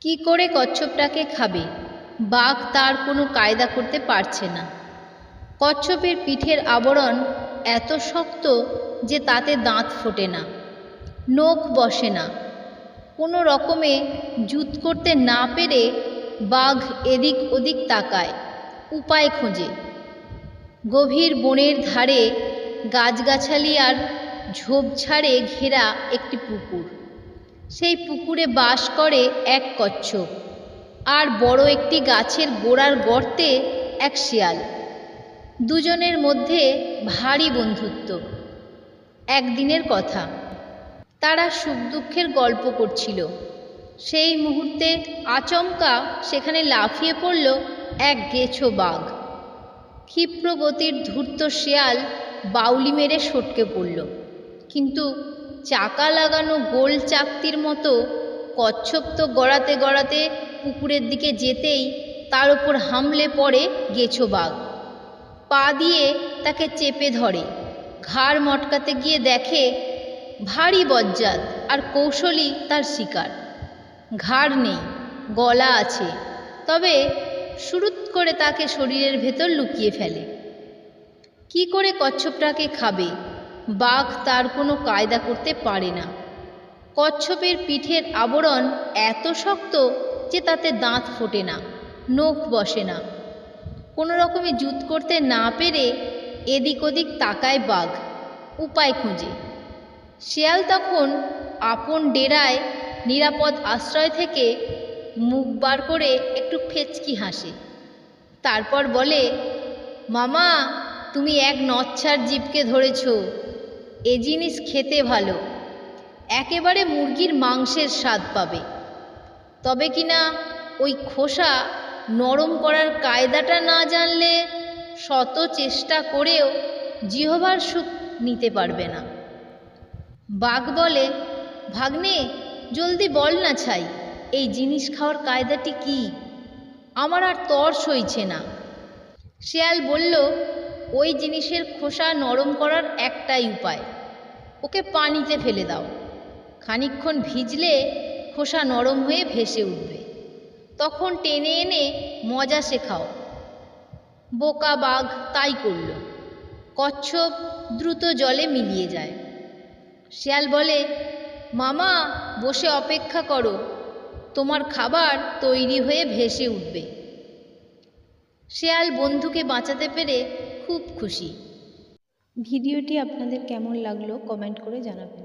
কি করে কচ্ছপটাকে খাবে? বাঘ তার কোনো কায়দা করতে পারছে না। কচ্ছপের পিঠের আবরণ এত শক্ত যে তাতে দাঁত ফোটে না, নখ বসে না। কোনো রকমে জুত করতে না পেরে বাঘ এদিক ওদিক তাকায়, উপায় খোঁজে। গভীর বনের ধারে গাছগাছালি আর ঝোপঝাড়ে ঘেরা একটি পুকুর। সেই পুকুরে বাস করে এক কচ্ছপ, আর বড় একটি গাছের গোড়ার গর্তে এক শিয়াল। দুজনের মধ্যে ভারী বন্ধুত্ব। একদিনের কথা, তারা সুখ দুঃখের গল্প করছিল। সেই মুহূর্তে আচমকা সেখানে লাফিয়ে পড়ল এক গেছো বাঘ। ক্ষিপ্র গতির ধূর্ত শিয়াল বাউলি মেরে সটকে পড়ল, কিন্তু চাকা লাগানো গোল চাকতির মতো কচ্ছপ তো গড়াতে গড়াতে পুকুরের দিকে যেতেই তার উপর হামলে পড়ে গেছো বাঘ। পা দিয়ে তাকে চেপে ধরে, ঘাড় মটকাতে গিয়ে দেখে ভারী বজ্জাত আর কৌশলী তার শিকার। ঘাড় নেই, গলা আছে, তবে শুরুত করে তাকে শরীরের ভেতর লুকিয়ে ফেলে। কি করে কচ্ছপটাকে খাবে? বাঘ তার কোনো কায়দা করতে পারে না। কচ্ছপের পিঠের আবরণ এত শক্ত যে তাতে দাঁত ফোটে না, নখ বসে না। কোনো রকমে জুত করতে না পেরে এদিক ওদিক তাকায় বাঘ, উপায় খোঁজে। শিয়াল তখন আপন ডেরায় নিরাপদ আশ্রয় থেকে মুখ বার করে একটু ফেচকি হাসে। তারপর বলে, মামা, তুমি এক নচ্ছার জীবকে ধরেছ। এ জিনিস খেতে ভালো, একেবারে মুরগির মাংসের স্বাদ পাবে। তবে কিনা ওই খোসা নরম করার কায়দাটা না জানলে শত চেষ্টা করেও জিহবার সুখ নিতে পারবে না। বাঘ বলে, ভাগ্নে, জলদি বল না ছাই, এই জিনিস খাওয়ার কায়দাটি কি? আমার আর তর সইছে না। শিয়াল বলল, ওই জিনিসের খোসা নরম করার একটাই উপায়, ওকে পানিতে ফেলে দাও। খানিকক্ষণ ভিজলে খোসা নরম হয়ে ভেসে উঠবে, তখন টেনে এনে মজা শেখাও। বোকা বাঘ তাই করল। কচ্ছপ দ্রুত জলে মিলিয়ে যায়। শিয়াল বলে, মামা, বসে অপেক্ষা করো, তোমার খাবার তৈরি হয়ে ভেসে উঠবে। শিয়াল বন্ধুকে বাঁচাতে পেরে খুব খুশি। ভিডিওটি আপনাদের কেমন লাগলো কমেন্ট করে জানাবেন।